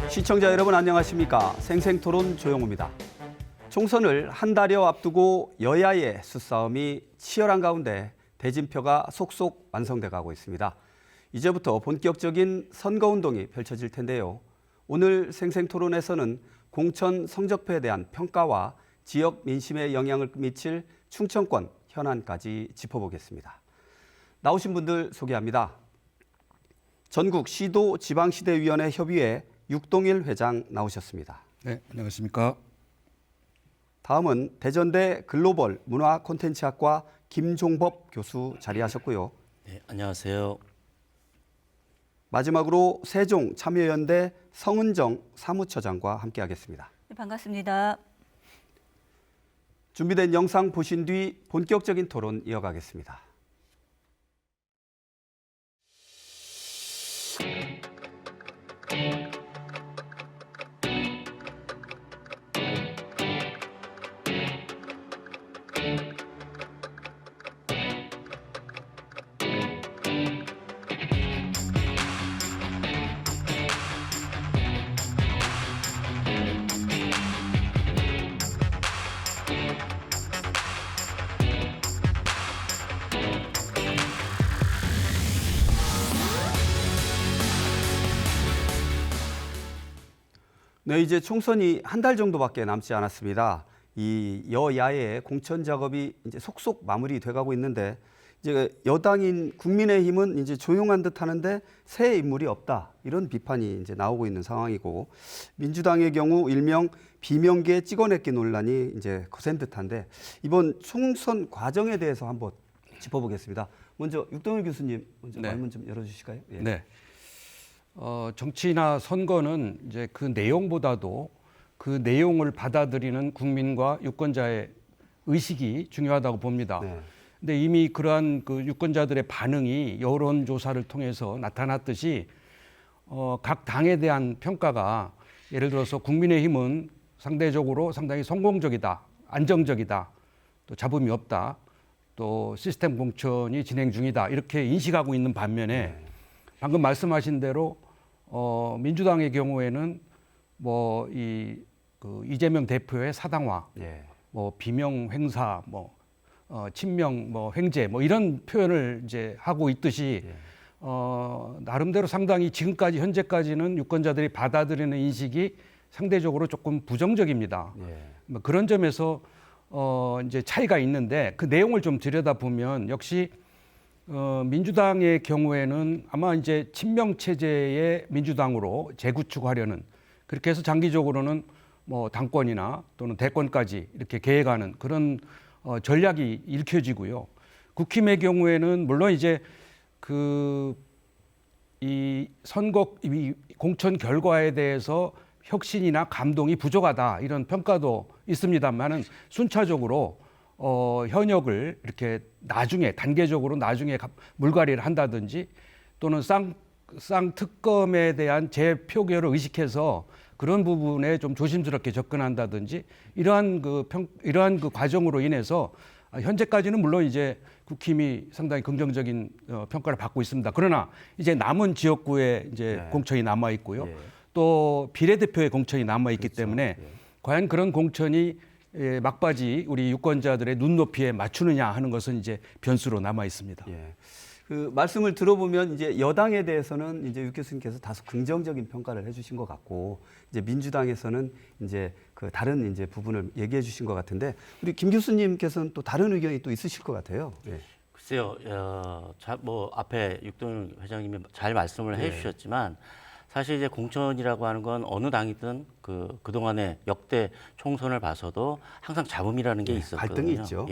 시청자 여러분 안녕하십니까? 생생토론 조영우입니다. 총선을 한 달여 앞두고 여야의 수싸움이 치열한 가운데 대진표가 속속 완성돼 가고 있습니다. 이제부터 본격적인 선거운동이 펼쳐질 텐데요. 오늘 생생토론에서는 공천 성적표에 대한 평가와 지역 민심에 영향을 미칠 충청권 현안까지 짚어보겠습니다. 나오신 분들 소개합니다. 전국 시도 지방시대위원회 협의회 육동일 회장 나오셨습니다. 네, 안녕하십니까. 다음은 대전대 글로벌 문화 콘텐츠학과 김종법 교수 자리하셨고요. 네, 안녕하세요. 마지막으로 세종 참여연대 성은정 사무처장과 함께하겠습니다. 네, 반갑습니다. 준비된 영상 보신 뒤 본격적인 토론 이어가겠습니다. 네, 이제 총선이 한 달 정도밖에 남지 않았습니다. 이 여야의 공천 작업이 이제 속속 마무리돼 가고 있는데 이제 여당인 국민의힘은 이제 조용한 듯 하는데 새 인물이 없다. 이런 비판이 이제 나오고 있는 상황이고 민주당의 경우 일명 비명계 찍어내기 논란이 이제 거센 듯한데 이번 총선 과정에 대해서 한번 짚어보겠습니다. 먼저 육동일 교수님 먼저 말문 좀 열어주실까요? 예. 네. 정치나 선거는 이제 그 내용보다도 그 내용을 받아들이는 국민과 유권자의 의식이 중요하다고 봅니다. 네. 근데 이미 그러한 그 유권자들의 반응이 여론조사를 통해서 나타났듯이 각 당에 대한 평가가 예를 들어서 국민의힘은 상대적으로 상당히 성공적이다, 안정적이다, 또 잡음이 없다, 또 시스템 공천이 진행 중이다 이렇게 인식하고 있는 반면에 방금 말씀하신 대로 민주당의 경우에는 뭐 이재명 대표의 사당화, 뭐 비명 횡사, 뭐 친명 뭐 횡재 뭐 이런 표현을 이제 하고 있듯이 나름대로 상당히 지금까지 현재까지는 유권자들이 받아들이는 인식이 상대적으로 조금 부정적입니다. 뭐 그런 점에서 이제 차이가 있는데 그 내용을 좀 들여다보면 역시 민주당의 경우에는 아마 이제 친명 체제의 민주당으로 재구축하려는 그렇게 해서 장기적으로는 뭐 당권이나 또는 대권까지 이렇게 계획하는 그런 전략이 읽혀지고요. 국힘의 경우에는 물론 이제 이 선거 이 공천 결과에 대해서 혁신이나 감동이 부족하다 이런 평가도 있습니다만은 순차적으로 현역을 이렇게 나중에 단계적으로 나중에 물갈이를 한다든지 또는 쌍특검에 대한 재표결을 의식해서 그런 부분에 좀 조심스럽게 접근한다든지 이러한 그 과정으로 인해서 현재까지는 물론 이제 국힘이 상당히 긍정적인 평가를 받고 있습니다. 그러나 이제 남은 지역구에 이제 공천이 남아 있고요. 또 비례대표의 공천이 남아 있기 때문에 과연 그런 공천이 막바지 우리 유권자들의 눈높이에 맞추느냐 하는 것은 이제 변수로 남아 있습니다. 그 말씀을 들어보면 이제 여당에 대해서는 이제 육 교수님께서 다소 긍정적인 평가를 해주신 것 같고 이제 민주당에서는 이제 그 다른 이제 부분을 얘기해 주신 것 같은데 우리 김 교수님께서는 또 다른 의견이 또 있으실 것 같아요. 글쎄요, 뭐 앞에 육동 회장님이 잘 말씀을 해주셨지만 사실 이제 공천이라고 하는 건 어느 당이든 그동안의 역대 총선을 봐서도 항상 잡음이라는 게 있었거든요. 갈등이 있죠.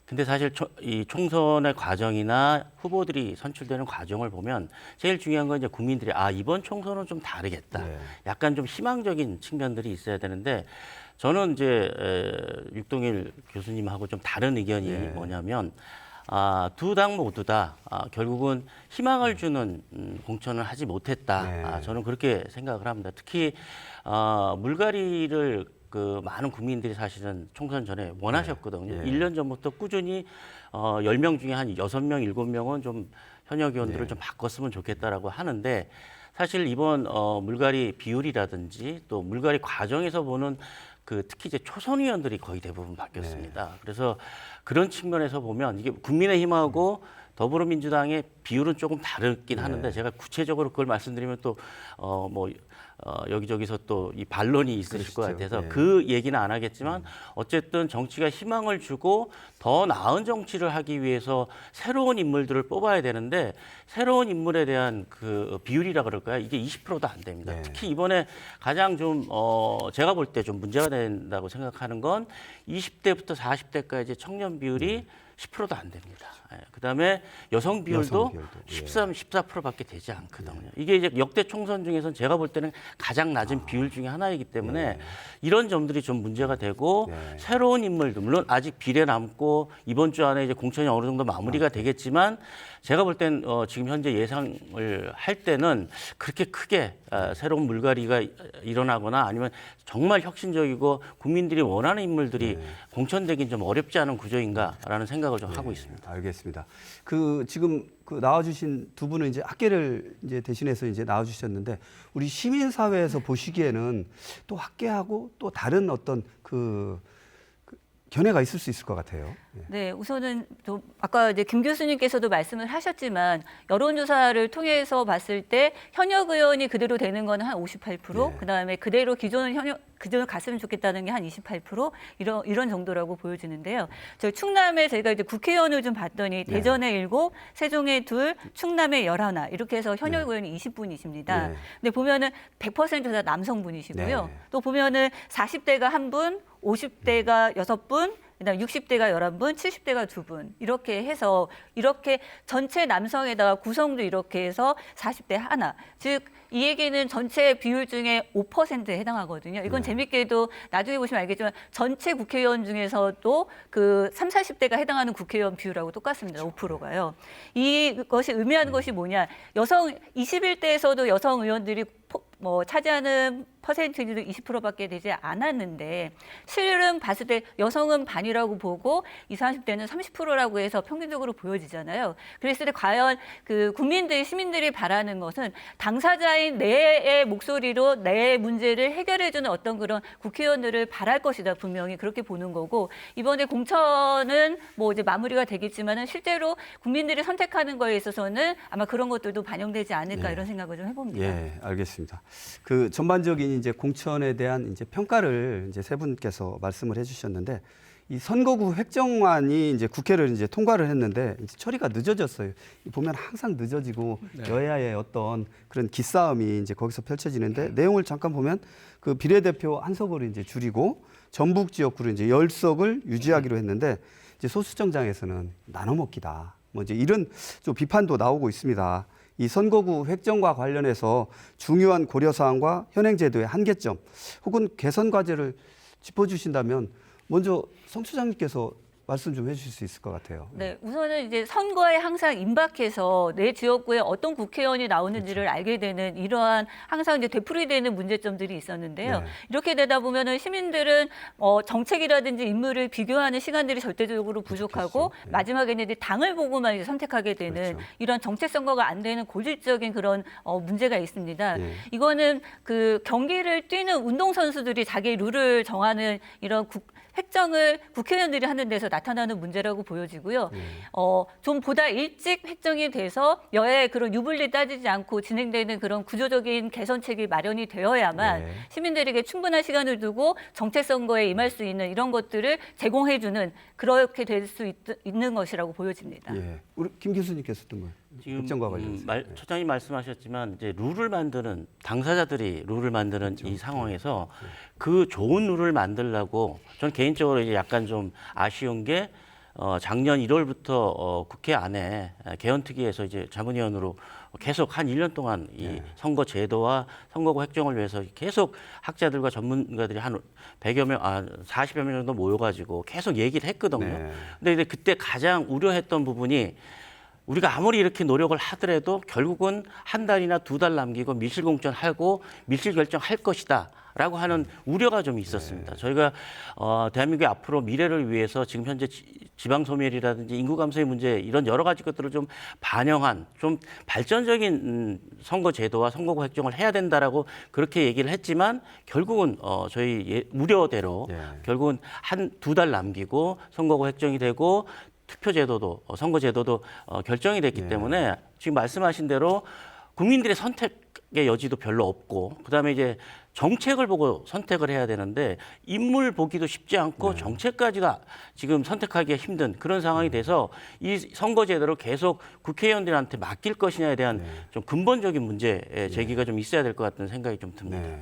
근데 사실 이 총선의 과정이나 후보들이 선출되는 과정을 보면 제일 중요한 건 이제 국민들이 이번 총선은 좀 다르겠다. 약간 좀 희망적인 측면들이 있어야 되는데 저는 이제 육동일 교수님하고 좀 다른 의견이 뭐냐면 두 당 모두 다 결국은 희망을 주는 공천을 하지 못했다. 저는 그렇게 생각을 합니다. 특히 물갈이를 많은 국민들이 사실은 총선 전에 원하셨거든요. 1년 전부터 꾸준히 10명 중에 한 6명, 7명은 좀 현역 의원들을 좀 바꿨으면 좋겠다라고 하는데 사실 이번 물갈이 비율이라든지 또 물갈이 과정에서 보는 특히 이제 초선 의원들이 거의 대부분 바뀌었습니다. 그래서 그런 측면에서 보면 이게 국민의힘하고 더불어민주당의 비율은 조금 다르긴 하는데 제가 구체적으로 그걸 말씀드리면 또 여기저기서 또 이 반론이 있으실 것 같아서 그 얘기는 안 하겠지만 어쨌든 정치가 희망을 주고 더 나은 정치를 하기 위해서 새로운 인물들을 뽑아야 되는데 새로운 인물에 대한 그 비율이라 그럴까요? 이게 20%도 안 됩니다. 특히 이번에 가장 좀 제가 볼 때 좀 문제가 된다고 생각하는 건 20대부터 40대까지 청년 비율이 10%도 안 됩니다. 그다음에 여성 비율도 13, 14%밖에 되지 않거든요. 이게 이제 역대 총선 중에서는 제가 볼 때는 가장 낮은 비율 중에 하나이기 때문에 이런 점들이 좀 문제가 되고 새로운 인물들 물론 아직 비례 남고 이번 주 안에 이제 공천이 어느 정도 마무리가 되겠지만 제가 볼 땐 지금 현재 예상을 할 때는 그렇게 크게 새로운 물갈이가 일어나거나 아니면 정말 혁신적이고 국민들이 원하는 인물들이 공천되긴 좀 어렵지 않은 구조인가라는 생각을 좀 하고 있습니다. 알겠습니다. 지금 나와주신 두 분은 이제 학계를 이제 대신해서 이제 나와주셨는데 우리 시민 사회에서 보시기에는 또 학계하고 또 다른 어떤 견해가 있을 수 있을 것 같아요. 네, 우선은 또 아까 이제 김 교수님께서도 말씀을 하셨지만 여론조사를 통해서 봤을 때 현역 의원이 그대로 되는 건 한 58%, 그다음에 그대로 기존을 갔으면 좋겠다는 게 한 28% 이런 정도라고 보여지는데요. 저희 충남에 저희가 이제 국회의원을 좀 봤더니 대전에 7, 세종에 2, 충남에 11 이렇게 해서 현역 의원이 20분이십니다. 근데 보면은 100% 다 남성분이시고요. 또 보면은 40대가 1분, 50대가 6분, 그다음 60대가 11분, 70대가 2분 이렇게 해서 이렇게 전체 남성에다가 구성도 이렇게 해서 40대 하나. 즉 이 얘기는 전체 비율 중에 5%에 해당하거든요. 이건 재밌게도 나중에 보시면 알겠지만 전체 국회의원 중에서도 그 30, 40대가 해당하는 국회의원 비율하고 똑같습니다. 5%가요. 이것이 의미하는 것이 뭐냐? 21대에서도 여성 의원들이 차지하는 퍼센티지도 20%밖에 되지 않았는데 실은 봤을 때 여성은 반이라고 보고 20, 30대는 30%라고 해서 평균적으로 보여지잖아요. 그랬을 때 과연 시민들이 바라는 것은 당사자인 내의 목소리로 내 문제를 해결해주는 어떤 그런 국회의원들을 바랄 것이다. 분명히 그렇게 보는 거고 이번에 공천은 이제 마무리가 되겠지만은 실제로 국민들이 선택하는 거에 있어서는 아마 그런 것들도 반영되지 않을까 이런 생각을 좀 해봅니다. 예, 알겠습니다. 전반적인 이제 공천에 대한 이제 평가를 이제 세 분께서 말씀을 해주셨는데 이 선거구 획정안이 이제 국회를 이제 통과를 했는데 이제 처리가 늦어졌어요. 보면 항상 늦어지고 여야의 어떤 그런 기싸움이 이제 거기서 펼쳐지는데 내용을 잠깐 보면 그 비례대표 한 석을 이제 줄이고 전북 지역구를 이제 10석을 유지하기로 했는데 이제 소수정당에서는 나눠먹기다. 이제 이런 좀 비판도 나오고 있습니다. 이 선거구 획정과 관련해서 중요한 고려사항과 현행제도의 한계점 혹은 개선 과제를 짚어주신다면 먼저 성 소장님께서 말씀 좀 해주실 수 있을 것 같아요. 네, 우선은 이제 선거에 항상 임박해서 내 지역구에 어떤 국회의원이 나오는지를 알게 되는 이러한 항상 이제 되풀이되는 문제점들이 있었는데요. 이렇게 되다 보면은 시민들은 정책이라든지 인물을 비교하는 시간들이 절대적으로 부족하고 마지막에는 이제 당을 보고만 이제 선택하게 되는 이런 정책 선거가 안 되는 고질적인 그런 문제가 있습니다. 이거는 경기를 뛰는 운동 선수들이 자기 룰을 정하는 이런 획정을 국회의원들이 하는 데서 나타나는 문제라고 보여지고요. 좀 보다 일찍 획정이 돼서 여야의 그런 유불리 따지지 않고 진행되는 그런 구조적인 개선책이 마련이 되어야만 시민들에게 충분한 시간을 두고 정책 선거에 임할 수 있는 이런 것들을 제공해주는 그렇게 될 수 있는 것이라고 보여집니다. 예. 우리 김 교수님께서도 지금 획정과 관련해서 처장님 말씀하셨지만 이제 룰을 만드는 당사자들이 룰을 만드는 이 상황에서 그 좋은 룰을 만들려고 저는 개인적으로 이제 약간 좀 아쉬운 게 작년 1월부터 국회 안에 개헌특위에서 이제 자문위원으로 계속 한 1년 동안 이 선거 제도와 선거구 획정을 위해서 계속 학자들과 전문가들이 한 100여 명, 40여 명 정도 모여가지고 계속 얘기를 했거든요. 근데 이제 그때 가장 우려했던 부분이 우리가 아무리 이렇게 노력을 하더라도 결국은 한 달이나 두 달 남기고 밀실 공천하고 밀실 결정할 것이다. 라고 하는 우려가 좀 있었습니다. 저희가 대한민국의 앞으로 미래를 위해서 지금 현재 지방 소멸이라든지 인구 감소의 문제 이런 여러 가지 것들을 좀 반영한 좀 발전적인 선거 제도와 선거구 획정을 해야 된다라고 그렇게 얘기를 했지만 결국은 저희 우려대로 결국은 한 두 달 남기고 선거구 획정이 되고 투표 제도도 선거 제도도 결정이 됐기 때문에 지금 말씀하신 대로 국민들의 선택의 여지도 별로 없고 그다음에 이제 정책을 보고 선택을 해야 되는데 인물 보기도 쉽지 않고 정책까지가 지금 선택하기가 힘든 그런 상황이 돼서 이 선거 제도를 계속 국회의원들한테 맡길 것이냐에 대한 좀 근본적인 문제 제기가 좀 있어야 될 것 같다는 생각이 좀 듭니다.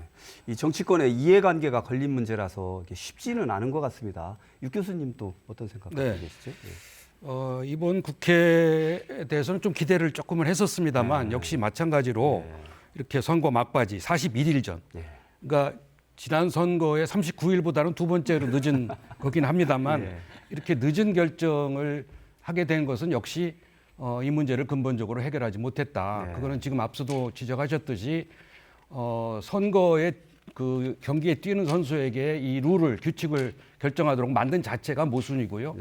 이 정치권의 이해관계가 걸린 문제라서 이게 쉽지는 않은 것 같습니다. 유 교수님 또 어떤 생각 갖고 계시죠? 이번 국회에 대해서는 좀 기대를 조금은 했었습니다만 역시 마찬가지로 이렇게 선거 막바지 41일 전 그러니까 지난 선거의 39일보다는 두 번째로 늦은 거긴 합니다만 이렇게 늦은 결정을 하게 된 것은 역시 이 문제를 근본적으로 해결하지 못했다. 그거는 지금 앞서도 지적하셨듯이 선거에 그 경기에 뛰는 선수에게 이 룰을 규칙을 결정하도록 만든 자체가 모순이고요.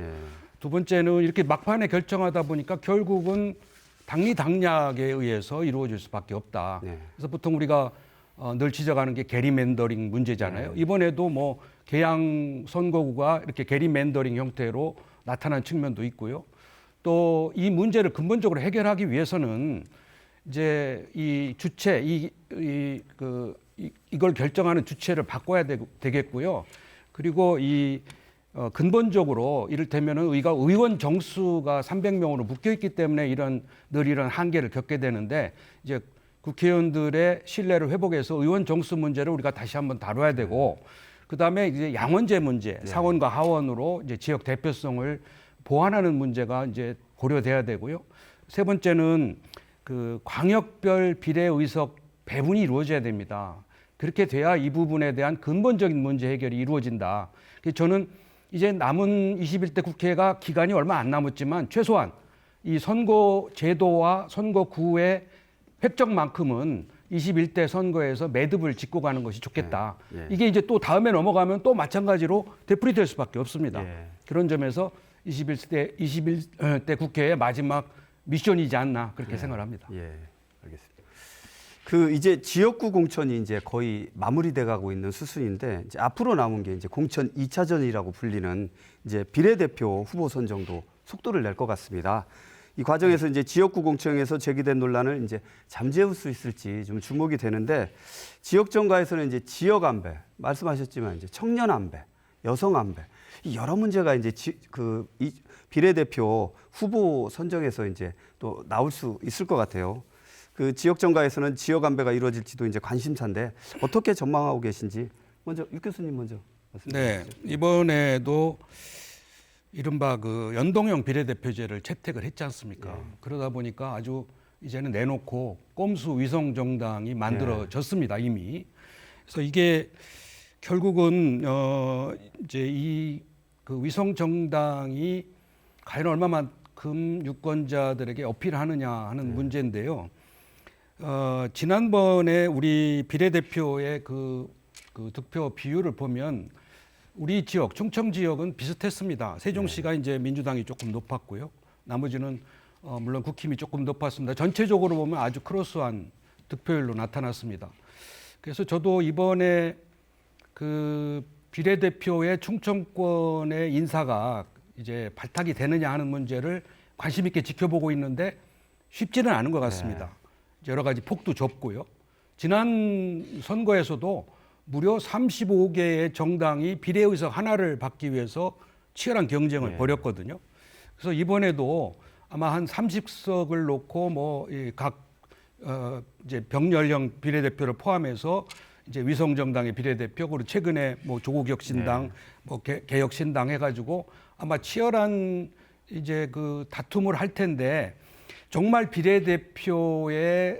두 번째는 이렇게 막판에 결정하다 보니까 결국은 당리당략에 의해서 이루어질 수밖에 없다. 그래서 보통 우리가 늘 지적하는 게 게리맨더링 문제잖아요. 이번에도 뭐 개양 선거구가 이렇게 게리맨더링 형태로 나타난 측면도 있고요. 또 이 문제를 근본적으로 해결하기 위해서는 이제 이 주체, 이걸 결정하는 주체를 바꿔야 되겠고요. 그리고 근본적으로 이를테면은 의원 정수가 300명으로 묶여 있기 때문에 이런 한계를 겪게 되는데 이제 국회의원들의 신뢰를 회복해서 의원 정수 문제를 우리가 다시 한번 다뤄야 되고 그다음에 이제 양원제 문제, 상원과 하원으로 이제 지역 대표성을 보완하는 문제가 이제 고려돼야 되고요. 세 번째는 그 광역별 비례의석 배분이 이루어져야 됩니다. 그렇게 돼야 이 부분에 대한 근본적인 문제 해결이 이루어진다. 그래서 저는 이제 남은 21대 국회가 기간이 얼마 안 남았지만 최소한 이 선거 제도와 선거구의 획정만큼은 21대 선거에서 매듭을 짓고 가는 것이 좋겠다. 이게 이제 또 다음에 넘어가면 또 마찬가지로 되풀이될 수밖에 없습니다. 그런 점에서 21대 국회의 마지막 미션이지 않나 그렇게 생각을 합니다. 알겠습니다. 이제 지역구 공천이 이제 거의 마무리돼 가고 있는 수순인데 이제 앞으로 남은 게 이제 공천 2차전이라고 불리는 이제 비례대표 후보 선정도 속도를 낼 것 같습니다. 이 과정에서 이제 지역구 공천에서 제기된 논란을 이제 잠재울 수 있을지 좀 주목이 되는데 지역 정가에서는 이제 지역 안배 말씀하셨지만 이제 청년 안배, 여성 안배 이 여러 문제가 이제 이 비례대표 후보 선정에서 이제 또 나올 수 있을 것 같아요. 그 지역 정가에서는 지역 안배가 이루어질지도 이제 관심사인데 어떻게 전망하고 계신지 먼저 유 교수님 먼저 말씀해 주시죠. 이번에도 이른바 그 연동형 비례대표제를 채택을 했지 않습니까? 그러다 보니까 아주 이제는 내놓고 꼼수 위성 정당이 만들어졌습니다, 이미. 그래서 이게 결국은 이제 그 위성 정당이 과연 얼마만큼 유권자들에게 어필하느냐 하는 문제인데요. 지난번에 우리 비례대표의 그 득표 비율을 보면 우리 지역, 충청 지역은 비슷했습니다. 세종시가 이제 민주당이 조금 높았고요. 나머지는 물론 국힘이 조금 높았습니다. 전체적으로 보면 아주 크로스한 득표율로 나타났습니다. 그래서 저도 이번에 그 비례대표의 충청권의 인사가 이제 발탁이 되느냐 하는 문제를 관심 있게 지켜보고 있는데 쉽지는 않은 것 같습니다. 여러 가지 폭도 좁고요. 지난 선거에서도 무려 35개의 정당이 비례의석 하나를 받기 위해서 치열한 경쟁을 벌였거든요. 그래서 이번에도 아마 한 30석을 놓고 뭐 각 이제 병렬형 비례대표를 포함해서 이제 위성 정당의 비례대표 그리고 최근에 뭐 조국혁 신당, 뭐 개혁 신당 해가지고 아마 치열한 이제 그 다툼을 할 텐데 정말 비례대표를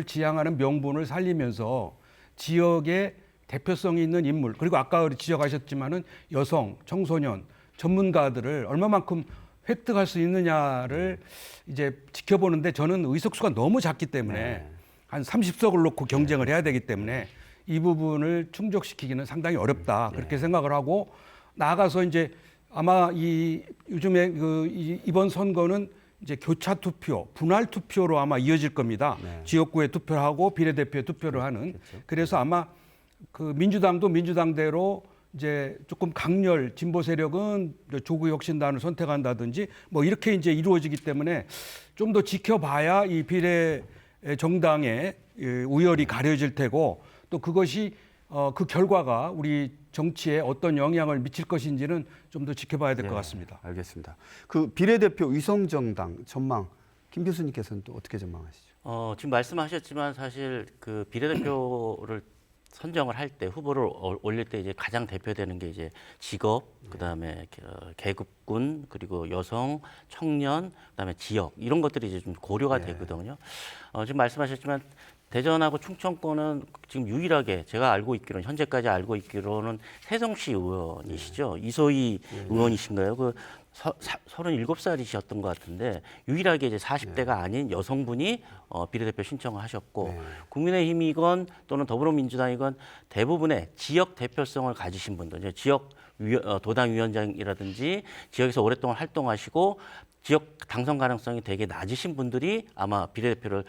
지향하는 명분을 살리면서 지역의 대표성이 있는 인물 그리고 아까 지적하셨지만은 여성, 청소년, 전문가들을 얼마만큼 획득할 수 있느냐를 이제 지켜보는데 저는 의석수가 너무 작기 때문에 한 30석을 놓고 경쟁을 해야 되기 때문에 이 부분을 충족시키기는 상당히 어렵다 그렇게 생각을 하고 나아가서 이제 아마 요즘에 이번 선거는 이제 교차 투표, 분할 투표로 아마 이어질 겁니다. 지역구에 투표를 하고 비례대표에 투표를 하는. 그래서 아마 그 민주당도 민주당대로 이제 조금 강렬 진보 세력은 조국 혁신단을 선택한다든지 뭐 이렇게 이제 이루어지기 때문에 좀 더 지켜봐야 이 비례 정당의 우열이 가려질 테고 또 그것이 그 결과가 우리 정치에 어떤 영향을 미칠 것인지는 좀 더 지켜봐야 될 것 같습니다. 알겠습니다. 그 비례대표 위성정당 전망 김 교수님께서는 또 어떻게 전망하시죠? 지금 말씀하셨지만 사실 그 비례대표를 선정을 할 때 후보를 올릴 때 이제 가장 대표되는 게 이제 직업, 그다음에 계급군, 그리고 여성, 청년, 그다음에 지역 이런 것들이 이제 좀 고려가 되거든요. 지금 말씀하셨지만 대전하고 충청권은 지금 유일하게 제가 알고 있기로는 현재까지 알고 있기로는 세성시 의원이시죠. 이소희 의원이신가요? 그 37살이셨던 것 같은데 유일하게 이제 40대가 아닌 여성분이 비례대표 신청을 하셨고 국민의힘이건 또는 더불어민주당이건 대부분의 지역 대표성을 가지신 분들, 이제 지역 도당위원장이라든지 지역에서 오랫동안 활동하시고 지역 당선 가능성이 되게 낮으신 분들이 아마 비례대표를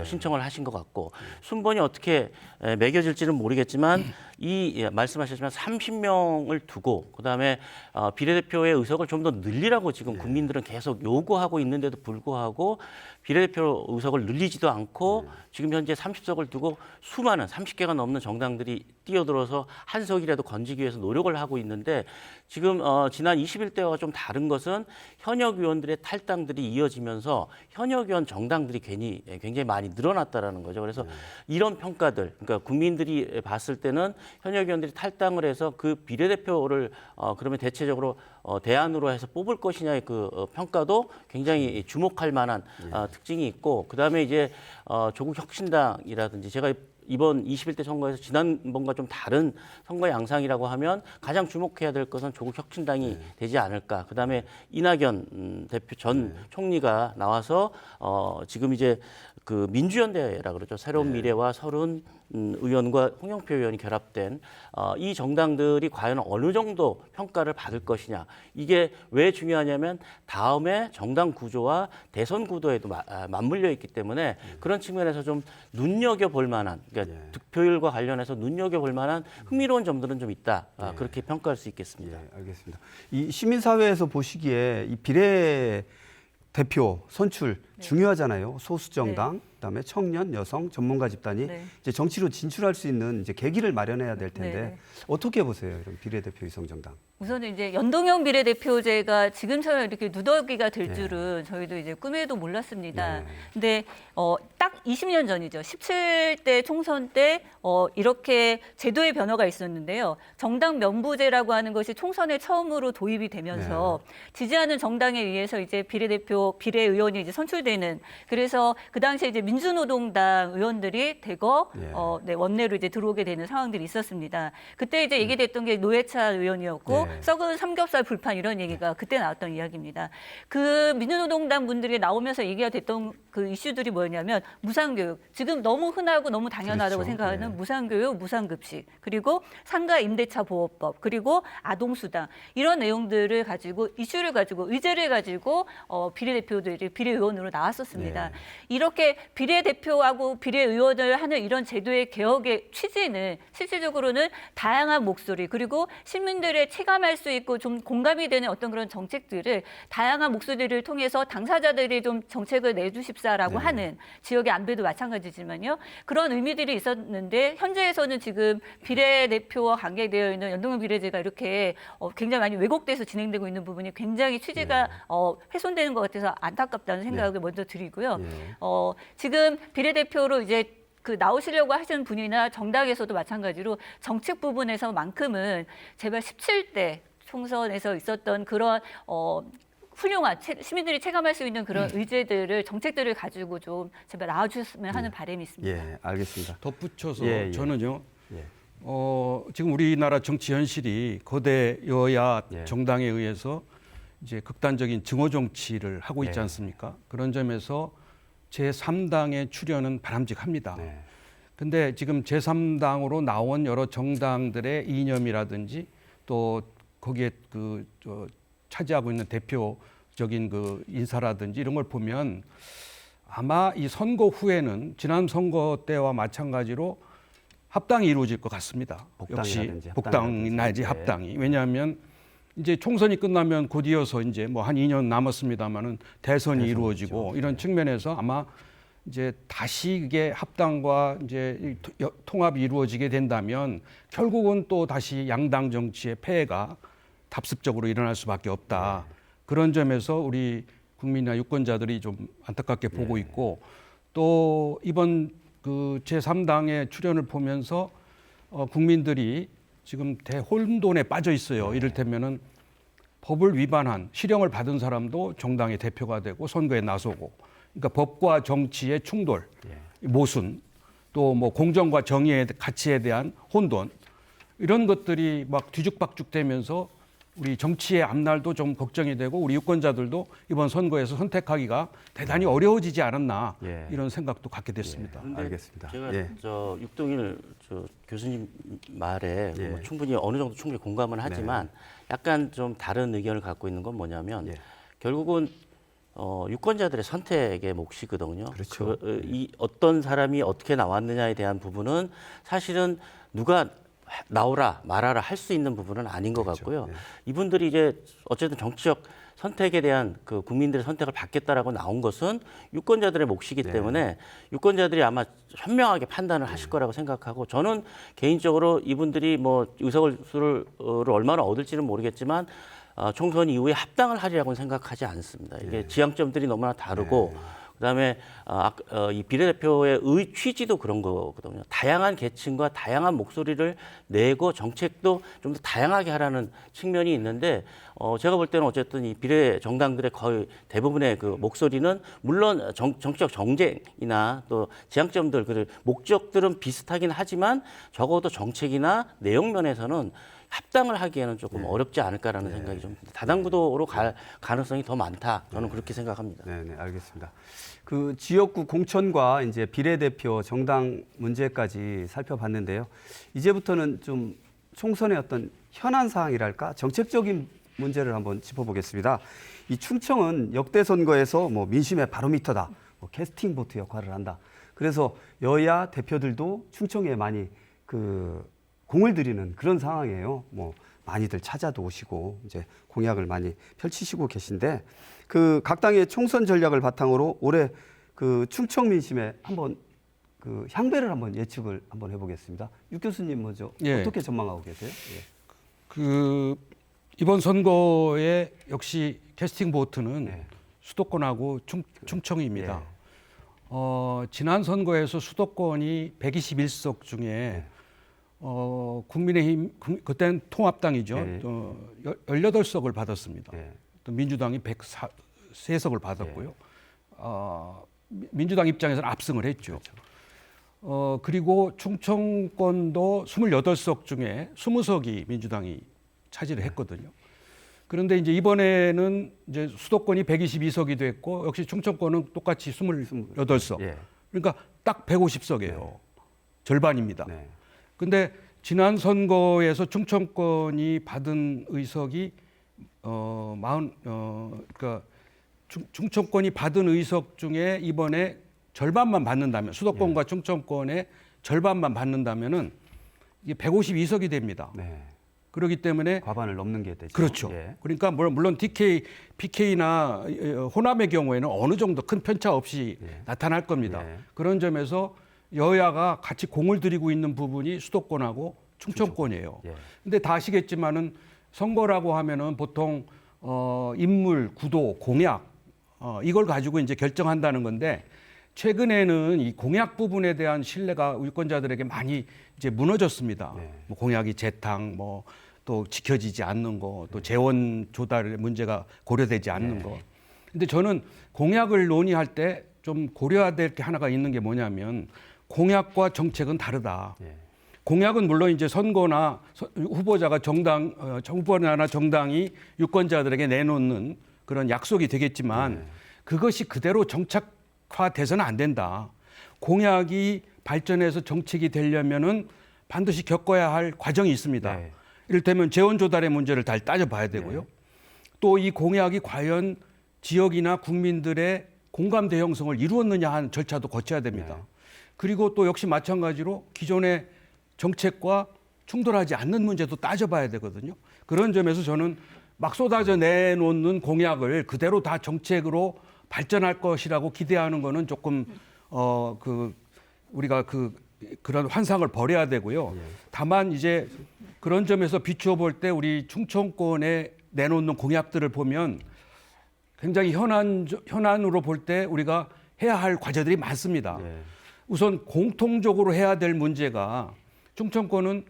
신청을 하신 것 같고 순번이 어떻게 매겨질지는 모르겠지만 이 말씀하셨지만 30명을 두고 그다음에 비례대표의 의석을 좀 더 늘리라고 지금 국민들은 계속 요구하고 있는데도 불구하고 비례대표 의석을 늘리지도 않고 지금 현재 30석을 두고 수많은 30개가 넘는 정당들이 뛰어들어서 한 석이라도 건지기 위해서 노력을 하고 있는데 지금 지난 21대와 좀 다른 것은 현역 의원들의 탈당들이 이어지면서 현역 의원 정당들이 굉장히 많이 늘어났다라는 거죠. 그래서 이런 평가들, 그러니까 국민들이 봤을 때는 현역 의원들이 탈당을 해서 그 비례대표를 그러면 대체적으로 대안으로 해서 뽑을 것이냐의 그 평가도 굉장히 주목할 만한 특징이 있고 그다음에 이제 조국 혁신당이라든지 제가 이번 21대 선거에서 지난번과 좀 다른 선거 양상이라고 하면 가장 주목해야 될 것은 조국 혁신당이 되지 않을까. 그다음에 이낙연 대표 전 총리가 나와서 지금 이제 그 민주연대라 그러죠. 새로운 미래와 서른 의원과 홍영표 의원이 결합된 이 정당들이 과연 어느 정도 평가를 받을 것이냐. 이게 왜 중요하냐면 다음에 정당 구조와 대선 구도에도 맞물려 있기 때문에 그런 측면에서 좀 눈여겨볼 만한 그러니까 득표율과 관련해서 눈여겨볼 만한 흥미로운 점들은 좀 있다. 그렇게 평가할 수 있겠습니다. 알겠습니다. 이 시민사회에서 보시기에 이 비례 대표 선출 중요하잖아요. 소수 정당, 그다음에 청년, 여성, 전문가 집단이 이제 정치로 진출할 수 있는 이제 계기를 마련해야 될 텐데 어떻게 보세요, 이런 비례대표 위성 정당? 우선은 이제 연동형 비례대표제가 지금처럼 이렇게 누더기가 될 줄은 저희도 이제 꿈에도 몰랐습니다. 근데 딱 20년 전이죠. 17대 총선 때 이렇게 제도의 변화가 있었는데요. 정당 명부제라고 하는 것이 총선에 처음으로 도입이 되면서 지지하는 정당에 의해서 이제 비례의원이 이제 선출되는 그래서 그 당시에 이제 민주노동당 의원들이 대거 원내로 이제 들어오게 되는 상황들이 있었습니다. 그때 이제 얘기됐던 게 노회찬 의원이었고 썩은 삼겹살 불판 이런 얘기가 그때 나왔던 이야기입니다. 그 민주노동당 분들이 나오면서 얘기가 됐던 그 이슈들이 뭐였냐면 무상교육. 지금 너무 흔하고 너무 당연하다고 생각하는 무상교육, 무상급식, 그리고 상가 임대차 보호법, 그리고 아동수당 이런 내용들을 가지고 이슈를 가지고 의제를 가지고 비례대표들이 비례의원으로 나왔었습니다. 이렇게 비례대표하고 비례의원을 하는 이런 제도의 개혁의 취지는 실질적으로는 다양한 목소리 그리고 시민들의 체감할 수 있고 좀 공감이 되는 어떤 그런 정책들을 다양한 목소리를 통해서 당사자들이 좀 정책을 내주십사라고 하는 지역의 안배도 마찬가지지만요. 그런 의미들이 있었는데 현재에서는 지금 비례대표와 관계되어 있는 연동형 비례제가 이렇게 굉장히 많이 왜곡돼서 진행되고 있는 부분이 굉장히 취지가 훼손되는 것 같아서 안타깝다는 생각을 먼저 드리고요. 지금 비례대표로 이제 그 나오시려고 하시는 분이나 정당에서도 마찬가지로 정책 부분에서만큼은 제발 17대 총선에서 있었던 그런 훌륭한 시민들이 체감할 수 있는 그런 의제들을 정책들을 가지고 좀 제발 나와주셨으면 하는 바람이 있습니다. 예, 알겠습니다. 덧붙여서 저는요. 지금 우리나라 정치 현실이 거대 여야 정당에 의해서 이제 극단적인 증오 정치를 하고 있지 네. 않습니까? 그런 점에서 제3당의 출연은 바람직합니다. 네. 근데 지금 제3당으로 나온 여러 정당들의 이념이라든지 또 거기에 차지하고 있는 대표적인 그 인사라든지 이런 걸 보면 아마 이 선거 후에는 지난 선거 때와 마찬가지로 합당이 이루어질 것 같습니다. 역시 복당이라든지 복당이나지 합당이라든지. 합당이. 왜냐하면 이제 총선이 끝나면 곧 이어서 이제 뭐 한 2년 남았습니다만은 대선이 이루어지고 있죠. 이런 측면에서 아마 이제 다시 이게 합당과 이제 이 통합이 이루어지게 된다면 결국은 또 다시 양당 정치의 폐해가 답습적으로 일어날 수밖에 없다. 그런 점에서 우리 국민이나 유권자들이 좀 안타깝게 보고 있고 또 이번 그 제3당의 출연을 보면서 국민들이 지금 대혼돈에 빠져 있어요. 이를테면은 법을 위반한 실형을 받은 사람도 정당의 대표가 되고 선거에 나서고, 그러니까 법과 정치의 충돌, 모순, 또 뭐 공정과 정의의 가치에 대한 혼돈, 이런 것들이 막 뒤죽박죽되면서 우리 정치의 앞날도 좀 걱정이 되고 우리 유권자들도 이번 선거에서 선택하기가 대단히 어려워지지 않았나 예. 이런 생각도 갖게 됐습니다. 알겠습니다. 제가 예. 저 육동일 저 교수님 말에 예. 뭐 충분히 어느 정도 충분히 공감은 하지만 약간 좀 다른 의견을 갖고 있는 건 뭐냐면 예. 결국은 유권자들의 선택의 몫이거든요. 그렇죠. 이 어떤 사람이 어떻게 나왔느냐에 대한 부분은 사실은 누가 나오라 말하라 할 수 있는 부분은 아닌 것 같고요. 예. 이분들이 이제 어쨌든 정치적 선택에 대한 그 국민들의 선택을 받겠다라고 나온 것은 유권자들의 몫이기 때문에 유권자들이 아마 현명하게 판단을 하실 거라고 생각하고, 저는 개인적으로 이분들이 뭐 의석수를 얼마나 얻을지는 모르겠지만 총선 이후에 합당을 하리라고는 생각하지 않습니다. 이게 지향점들이 너무나 다르고 그다음에 이 비례대표의 취지도 그런 거거든요. 다양한 계층과 다양한 목소리를 내고 정책도 좀 더 다양하게 하라는 측면이 있는데 제가 볼 때는 어쨌든 이 비례 정당들의 거의 대부분의 그 목소리는 물론 정치적 정쟁이나 또 지향점들 그 목적들은 비슷하긴 하지만 적어도 정책이나 내용 면에서는 합당을 하기에는 조금 어렵지 않을까라는 생각이 좀 듭니다. 다당구도로 갈 가능성이 더 많다. 저는 그렇게 생각합니다. 네, 알겠습니다. 그 지역구 공천과 이제 비례대표 정당 문제까지 살펴봤는데요. 이제부터는 좀 총선의 어떤 현안 사항이랄까 정책적인 문제를 한번 짚어보겠습니다. 이 충청은 역대 선거에서 뭐 민심의 바로미터다, 뭐 캐스팅 보트 역할을 한다. 그래서 여야 대표들도 충청에 많이 공을 들이는 그런 상황이에요. 뭐 많이들 찾아도 오시고 이제 공약을 많이 펼치시고 계신데 그 각 당의 총선 전략을 바탕으로 올해 그 충청 민심에 한번 그 향배를 한번 예측을 한번 해보겠습니다. 유 교수님 먼저 예. 어떻게 전망하고 계세요? 예. 그 이번 선거에 역시 캐스팅 보트는 네. 수도권하고 충청입니다. 예. 지난 선거에서 수도권이 121석 중에 국민의힘 그때는 통합당이죠. 예. 18석을 받았습니다. 예. 또 민주당이 103석을 받았고요. 민주당 입장에서는 압승을 했죠. 그렇죠. 그리고 충청권도 28석 중에 20석이 민주당이 차지를 했거든요. 그런데 이제 이번에는 이제 수도권이 122석이 됐고 역시 충청권은 똑같이 28석. 예. 그러니까 딱 150석이에요. 절반입니다. 네. 근데 지난 선거에서 충청권이 받은 의석이 그러니까 충청권이 받은 의석 중에 이번에 절반만 받는다면 수도권과 충청권의 절반만 받는다면은 이게 152석이 됩니다. 네. 그렇기 때문에 과반을 넘는 게 되죠. 그렇죠. 예. 그러니까 물론 PK나 호남의 경우에는 어느 정도 큰 편차 없이 나타날 겁니다. 예. 그런 점에서 여야가 같이 공을 들이고 있는 부분이 수도권하고 충청권이에요. 예. 근데 다 아시겠지만은 선거라고 하면은 보통 인물, 구도, 공약 이걸 가지고 이제 결정한다는 건데 최근에는 이 공약 부분에 대한 신뢰가 유권자들에게 많이 이제 무너졌습니다. 네. 뭐 공약이 재탕, 뭐 또 지켜지지 않는 거, 또 재원 조달의 문제가 고려되지 않는 거. 근데 저는 공약을 논의할 때 좀 고려해야 될 게 하나가 있는 게 뭐냐면 공약과 정책은 다르다. 예. 공약은 물론 이제 선거나 후보자가 후보나 정당이 유권자들에게 내놓는 그런 약속이 되겠지만 그것이 그대로 정착화돼서는 안 된다. 공약이 발전해서 정책이 되려면은 반드시 겪어야 할 과정이 있습니다. 네. 이를테면 재원 조달의 문제를 잘 따져봐야 되고요. 또 이 공약이 과연 지역이나 국민들의 공감대 형성을 이루었느냐 하는 절차도 거쳐야 됩니다. 그리고 또 역시 마찬가지로 기존의 정책과 충돌하지 않는 문제도 따져봐야 되거든요. 그런 점에서 저는 막 쏟아져 내놓는 공약을 그대로 다 정책으로 발전할 것이라고 기대하는 거는 조금 우리가 그런 환상을 버려야 되고요. 다만 이제 그런 점에서 비추어 볼 때 우리 충청권에 내놓는 공약들을 보면 굉장히 현안으로 볼 때 우리가 해야 할 과제들이 많습니다. 우선 공통적으로 해야 될 문제가 충청권은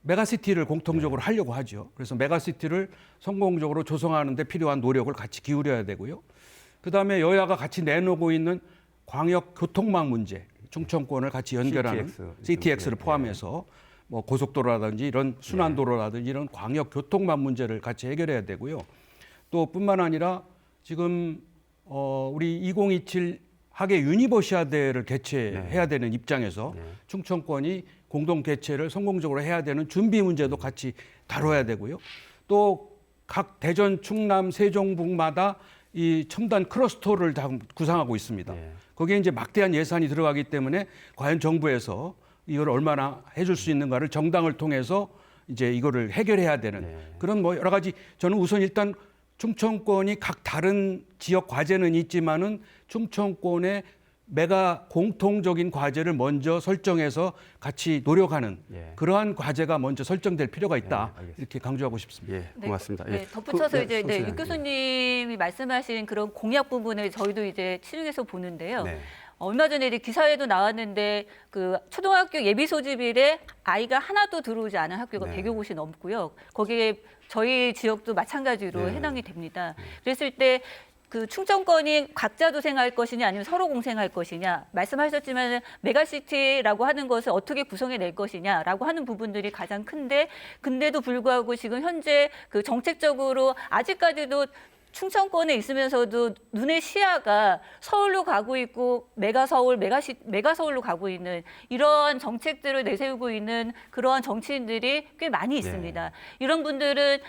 메가시티를 공통적으로 하려고 하죠. 그래서 메가시티를 성공적으로 조성하는 데 필요한 노력을 같이 기울여야 되고요. 그다음에 여야가 같이 내놓고 있는 광역 교통망 문제, 충청권을 같이 연결하는 CTX를 포함해서 뭐 고속도로라든지 이런 순환도로라든지 이런 광역 교통망 문제를 같이 해결해야 되고요. 또 뿐만 아니라 지금 우리 2027 하계 유니버시아대를 개최해야 되는 입장에서 충청권이 공동 개최를 성공적으로 해야 되는 준비 문제도 같이 다뤄야 되고요. 또 각 대전, 충남, 세종북마다 이 첨단 클러스터를 다 구상하고 있습니다. 거기에 이제 막대한 예산이 들어가기 때문에 과연 정부에서 이걸 얼마나 해줄 수 있는가를 정당을 통해서 이제 이거를 해결해야 되는 그런 뭐 여러 가지 저는 우선 일단 충청권이 각 다른 지역 과제는 있지만은 충청권의 메가 공통적인 과제를 먼저 설정해서 같이 노력하는 그러한 과제가 먼저 설정될 필요가 있다. 이렇게 강조하고 싶습니다. 고맙습니다. 덧붙여서 이제 육 교수님이 말씀하신 그런 공약 부분을 저희도 이제 치중해서 보는데요. 얼마 전에 이제 기사에도 나왔는데 그 초등학교 예비 소집일에 아이가 하나도 들어오지 않은 학교가 100여 곳이 넘고요. 거기에 저희 지역도 마찬가지로 해당이 됩니다. 그랬을 때 그 충청권이 각자 도생할 것이냐 아니면 서로 공생할 것이냐 말씀하셨지만 메가시티라고 하는 것을 어떻게 구성해 낼 것이냐라고 하는 부분들이 가장 큰데 근데도 불구하고 지금 현재 그 정책적으로 아직까지도 충청권에 있으면서도 눈의 시야가 서울로 가고 있고 메가서울로 가고 있는 이러한 정책들을 내세우고 있는 그러한 정치인들이 꽤 많이 있습니다. 이런 분들은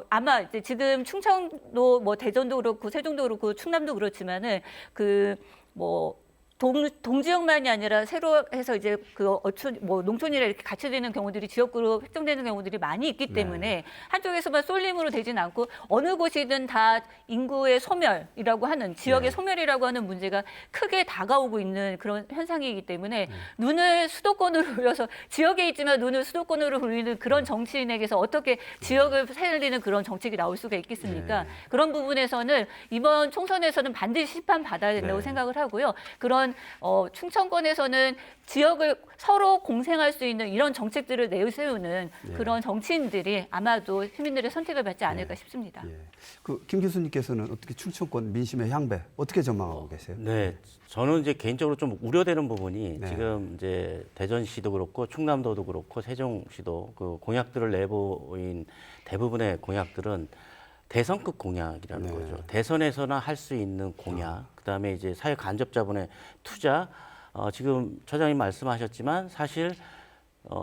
아마 이제 지금 충청도 뭐 대전도 그렇고 세종도 그렇고 충남도 그렇지만은 동지역만이 아니라 새로 해서 이제 농촌이라 이렇게 같이 되는 경우들이 지역구로 획정되는 경우들이 많이 있기 때문에 한쪽에서만 쏠림으로 되진 않고 어느 곳이든 다 인구의 소멸이라고 하는 지역의 소멸이라고 하는 문제가 크게 다가오고 있는 그런 현상이기 때문에 눈을 수도권으로 돌려서 지역에 있지만 눈을 수도권으로 돌리는 그런 정치인에게서 어떻게 지역을 살리는 그런 정책이 나올 수가 있겠습니까? 그런 부분에서는 이번 총선에서는 반드시 심판받아야 된다고 생각을 하고요. 그런 충청권에서는 지역을 서로 공생할 수 있는 이런 정책들을 내세우는 그런 정치인들이 아마도 시민들의 선택을 받지 않을까 싶습니다. 김 교수님께서는 어떻게 충청권 민심의 향배 어떻게 전망하고 계세요? 네, 저는 이제 개인적으로 좀 우려되는 부분이 지금 이제 대전시도 그렇고 충남도도 그렇고 세종시도 그 공약들을 내보인 대부분의 공약들은 대선급 공약이라는 거죠. 대선에서나 할 수 있는 공약, 그다음에 이제 사회 간접 자본의 투자. 지금 처장님 말씀하셨지만 사실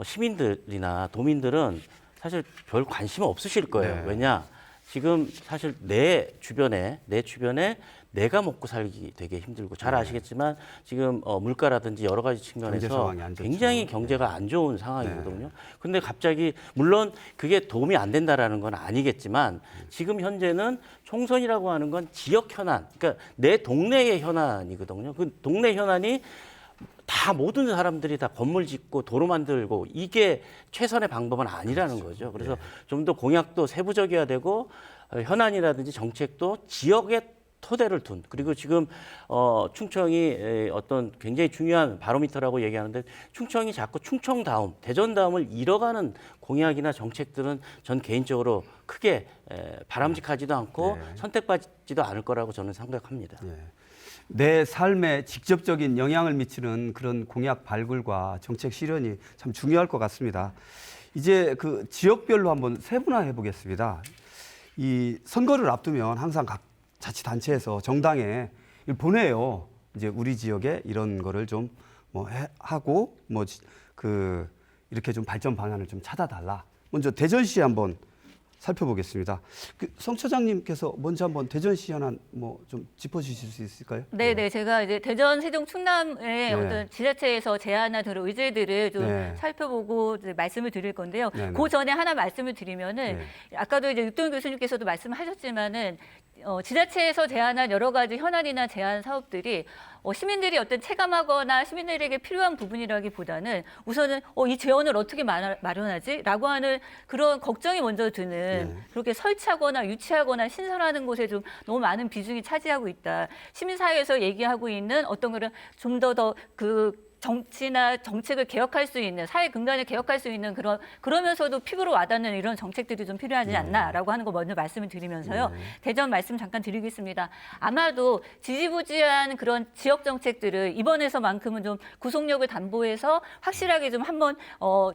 시민들이나 도민들은 사실 별 관심 없으실 거예요. 왜냐? 지금 사실 내 주변에 내가 먹고 살기 되게 힘들고 잘 아시겠지만 지금 물가라든지 여러 가지 측면에서 굉장히 경제가 안 좋은 상황이거든요. 근데 갑자기 물론 그게 도움이 안 된다라는 건 아니겠지만 지금 현재는 총선이라고 하는 건 지역 현안, 그러니까 내 동네의 현안이거든요. 그 동네 현안이 다 모든 사람들이 다 건물 짓고 도로 만들고 이게 최선의 방법은 아니라는 거죠. 그래서 좀 더 공약도 세부적이어야 되고 현안이라든지 정책도 지역의 토대를 둔, 그리고 지금 충청이 어떤 굉장히 중요한 바로미터라고 얘기하는데 충청이 자꾸 충청다움, 대전다움을 잃어가는 공약이나 정책들은 전 개인적으로 크게 바람직하지도 않고 선택받지도 않을 거라고 저는 생각합니다. 내 삶에 직접적인 영향을 미치는 그런 공약 발굴과 정책 실현이 참 중요할 것 같습니다. 이제 그 지역별로 한번 세분화해 보겠습니다. 이 선거를 앞두면 항상 각 자치단체에서 정당에 보내요. 이제 우리 지역에 이런 거를 좀 뭐 하고 뭐 그 이렇게 좀 발전 방안을 좀 찾아달라. 먼저 대전시 한번 살펴보겠습니다. 성 처장님께서 먼저 한번 대전시 현안 뭐 좀 짚어주실 수 있을까요? 네, 제가 이제 대전, 세종, 충남의 어떤 지자체에서 제안한 그런 의제들을 좀 살펴보고 이제 말씀을 드릴 건데요. 그 전에 하나 말씀을 드리면은 아까도 이제 육동 교수님께서도 말씀하셨지만은 지자체에서 제안한 여러 가지 현안이나 제안 사업들이 시민들이 어떤 체감하거나 시민들에게 필요한 부분이라기보다는 우선은 이 재원을 어떻게 마련하지?라고 하는 그런 걱정이 먼저 드는 그렇게 설치하거나 유치하거나 신설하는 곳에 좀 너무 많은 비중이 차지하고 있다. 시민사회에서 얘기하고 있는 어떤 그런 좀 더 그 정치나 정책을 개혁할 수 있는 사회 근간을 개혁할 수 있는 그러면서도 피부로 와닿는 이런 정책들이 좀 필요하지 않나라고 하는 거 먼저 말씀을 드리면서요. 대전 말씀 잠깐 드리겠습니다. 아마도 지지부진한 그런 지역 정책들을 이번에서만큼은 좀 구속력을 담보해서 확실하게 좀 한번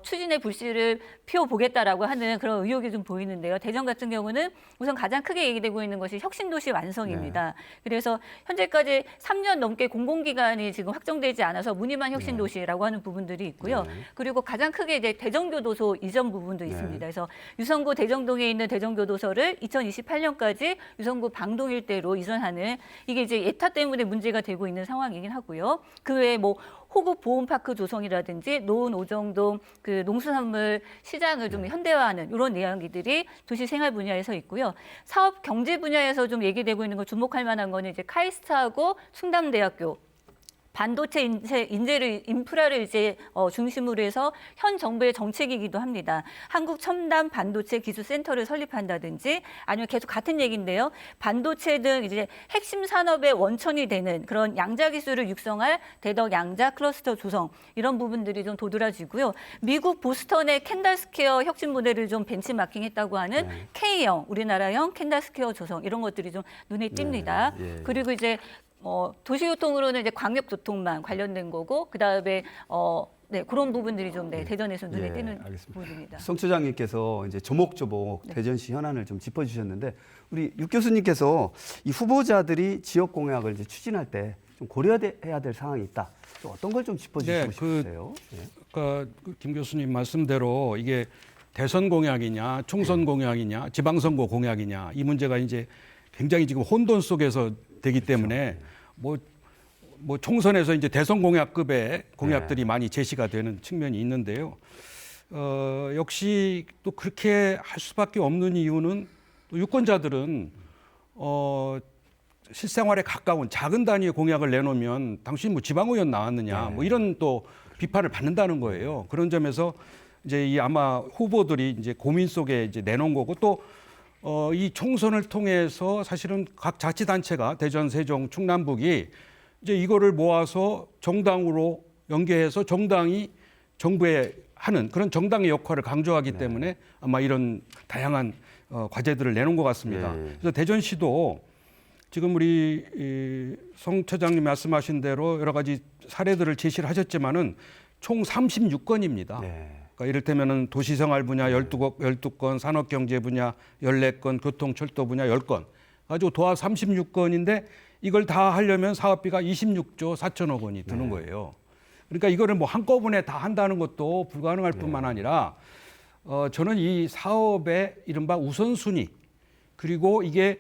추진의 불씨를 피워보겠다라고 하는 그런 의욕이 좀 보이는데요. 대전 같은 경우는 우선 가장 크게 얘기되고 있는 것이 혁신도시 완성입니다. 그래서 현재까지 3년 넘게 공공기관이 지금 확정되지 않아서 무늬만 혁신도시라고 하는 부분들이 있고요. 그리고 가장 크게 이제 대전교도소 이전 부분도 있습니다. 그래서 유성구 대정동에 있는 대전교도소를 2028년까지 유성구 방동 일대로 이전하는 이게 이제 예타 때문에 문제가 되고 있는 상황이긴 하고요. 그 외에 뭐 호국 보훈파크 조성이라든지 노은 오정동 그 농수산물 시장을 좀 현대화하는 이런 내용들이 도시 생활 분야에서 있고요. 사업 경제 분야에서 좀 얘기되고 있는 거 주목할 만한 거는 이제 카이스트하고 충남대학교 반도체 인프라를 이제 중심으로 해서 현 정부의 정책이기도 합니다. 한국 첨단 반도체 기술센터를 설립한다든지 아니면 계속 같은 얘기인데요. 반도체 등 이제 핵심 산업의 원천이 되는 그런 양자 기술을 육성할 대덕 양자 클러스터 조성 이런 부분들이 좀 도드라지고요. 미국 보스턴의 캔달스퀘어 혁신 모델을 좀 벤치마킹했다고 하는 K형 우리나라형 캔달스퀘어 조성 이런 것들이 좀 눈에 띕니다. 그리고 이제 도시교통으로는 이제 광역교통망 관련된 거고 그다음에 그런 부분들이 좀 대전에서 눈에 띄는 부분입니다. 성 처장님께서 이제 조목조목 대전시 현안을 좀 짚어주셨는데 우리 육 교수님께서 이 후보자들이 지역 공약을 이제 추진할 때 좀 고려해야 될 상황이 있다. 또 어떤 걸 좀 짚어주시고 싶으세요? 그러니까 김 교수님 말씀대로 이게 대선 공약이냐, 총선 공약이냐, 지방선거 공약이냐 이 문제가 이제 굉장히 지금 혼돈 속에서 되기 때문에 뭐 총선에서 이제 대선 공약급의 공약들이 많이 제시가 되는 측면이 있는데요. 역시 또 그렇게 할 수밖에 없는 이유는 또 유권자들은 실생활에 가까운 작은 단위의 공약을 내놓으면 당신 뭐 지방의원 나왔느냐 뭐 이런 또 비판을 받는다는 거예요. 그런 점에서 이제 이 아마 후보들이 이제 고민 속에 이제 내놓은 거고 또 이 총선을 통해서 사실은 각 자치단체가 대전, 세종, 충남북이 이제 이거를 모아서 정당으로 연계해서 정당이 정부에 하는 그런 정당의 역할을 강조하기 때문에 아마 이런 다양한 과제들을 내놓은 것 같습니다. 그래서 대전시도 지금 우리 성 처장님 말씀하신 대로 여러 가지 사례들을 제시를 하셨지만은 총 36건입니다. 그러니까 이를테면은 도시생활 분야 12건, 산업경제 분야 14건, 교통철도 분야 10건. 가지고 도합 36건인데 이걸 다 하려면 사업비가 26조 4천억 원이 드는 거예요. 그러니까 이거를 뭐 한꺼번에 다 한다는 것도 불가능할 뿐만 아니라 저는 이 사업의 이른바 우선순위 그리고 이게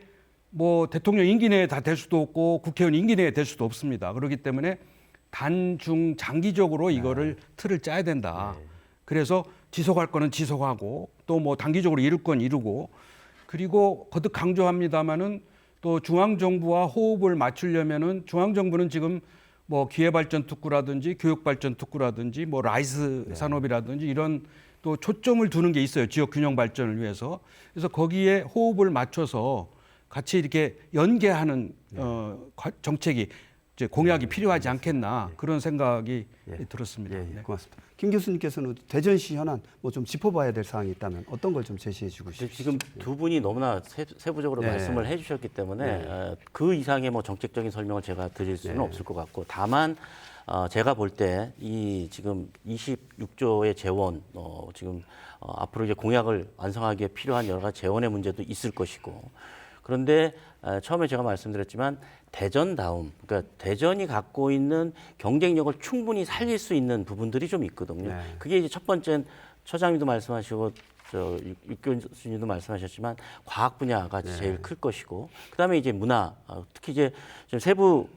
뭐 대통령 임기 내에 다 될 수도 없고 국회의원 임기 내에 될 수도 없습니다. 그렇기 때문에 단중 장기적으로 이거를 틀을 짜야 된다. 그래서 지속할 거는 지속하고 또 뭐 단기적으로 이룰 건 이루고 그리고 거듭 강조합니다마는 또 중앙정부와 호흡을 맞추려면은 중앙정부는 지금 뭐 기회발전 특구라든지 교육발전 특구라든지 뭐 라이스 산업이라든지 이런 또 초점을 두는 게 있어요. 지역 균형 발전을 위해서. 그래서 거기에 호흡을 맞춰서 같이 이렇게 연계하는 정책이 이제 공약이 필요하지 않겠나 그런 생각이 예. 들었습니다. 예, 예, 네. 고맙습니다. 김 교수님께서는 대전시 현안 뭐 좀 짚어봐야 될 사항이 있다면 어떤 걸 좀 제시해 주고 근데 싶으시죠? 지금 두 분이 너무나 세부적으로 네. 말씀을 해주셨기 때문에 네. 그 이상의 뭐 정책적인 설명을 제가 드릴 수는 네. 없을 것 같고 다만 제가 볼 때 이 지금 26조의 재원 지금 앞으로 이제 공약을 완성하기에 필요한 여러 가지 재원의 문제도 있을 것이고 그런데 처음에 제가 말씀드렸지만 대전다움, 그러니까 대전이 갖고 있는 경쟁력을 충분히 살릴 수 있는 부분들이 좀 있거든요. 네. 그게 이제 첫 번째는 처장님도 말씀하시고 육 교수님도 말씀하셨지만 과학 분야가 제일 클 것이고 그다음에 이제 문화, 특히 이제 좀 세부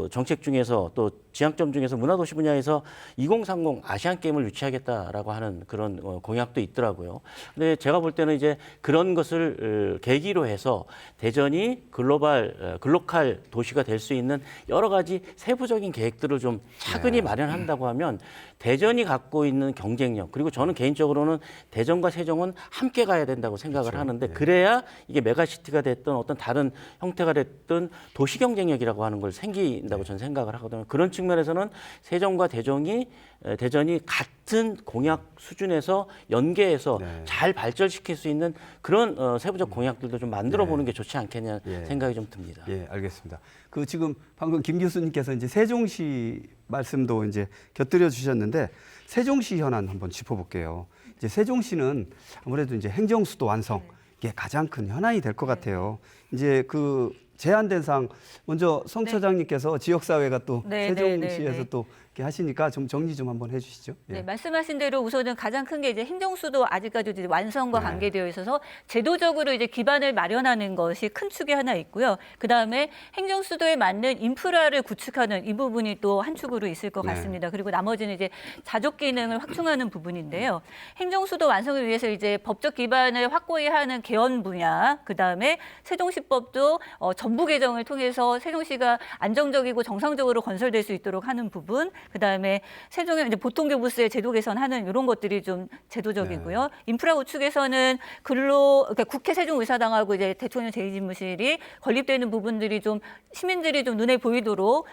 정책 중에서 또 지향점 중에서 문화도시 분야에서 2030 아시안 게임을 유치하겠다라고 하는 그런 공약도 있더라고요. 근데 제가 볼 때는 이제 그런 것을 계기로 해서 대전이 글로컬 도시가 될 수 있는 여러 가지 세부적인 계획들을 좀 차근히 마련한다고 하면 대전이 갖고 있는 경쟁력 그리고 저는 개인적으로는 대전과 세종은 함께 가야 된다고 생각을 하는데 그래야 이게 메가시티가 됐든 어떤 다른 형태가 됐든 도시 경쟁력이라고 하는 걸 생긴다고 저는 생각을 하거든요. 그런 측면에서는 세종과 대전이 같은 공약 수준에서 연계해서 잘 발전시킬 수 있는 그런 세부적 공약들도 좀 만들어 보는 게 좋지 않겠냐 생각이 좀 듭니다. 예, 알겠습니다. 그 지금 방금 김 교수님께서 이제 세종시 말씀도 이제 곁들여 주셨는데 세종시 현안 한번 짚어볼게요. 이제 세종시는 아무래도 이제 행정수도 완성 이게 가장 큰 현안이 될 것 같아요. 이제 그 제안된 사항 먼저 성 처장님께서 지역사회가 또 세종시에서 또 이렇게 하시니까 좀 정리 좀 한번 해주시죠. 예. 네, 말씀하신 대로 우선은 가장 큰 게 이제 행정수도 아직까지 이제 완성과 관계되어 있어서 제도적으로 이제 기반을 마련하는 것이 큰 축이 하나 있고요. 그 다음에 행정수도에 맞는 인프라를 구축하는 이 부분이 또 한 축으로 있을 것 같습니다. 그리고 나머지는 이제 자족 기능을 확충하는 부분인데요. 행정수도 완성을 위해서 이제 법적 기반을 확고히 하는 개헌 분야, 그 다음에 세종시법도 전부 개정을 통해서 세종시가 안정적이고 정상적으로 건설될 수 있도록 하는 부분. 그다음에 세종의 이제 보통교부세 제도 개선하는 이런 것들이 좀 제도적이고요. 인프라 구축에서는 그러니까 국회 세종의사당하고 이제 대통령 제2집무실이 건립되는 부분들이 좀 시민들이 좀 눈에 보이도록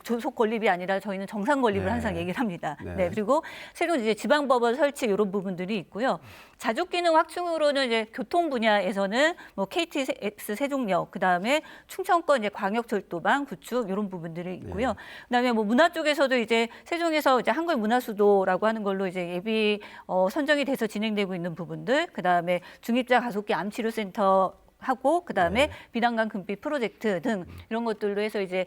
조속 건립이 아니라 저희는 정상 건립을 항상 얘기를 합니다. 그리고 세종 이제 지방법원 설치 이런 부분들이 있고요. 자족 기능 확충으로는 이제 교통 분야에서는 뭐 KTX 세종역, 그다음에 충청권 이제 광역철도망 구축 이런 부분들이 있고요. 그다음에 뭐 문화 쪽에서도 이제 세종에서 이제 한글 문화수도라고 하는 걸로 이제 예비 선정이 돼서 진행되고 있는 부분들, 그다음에 중입자 가속기 암치료센터 하고 그다음에 비단강 금빛 프로젝트 등 이런 것들로 해서 이제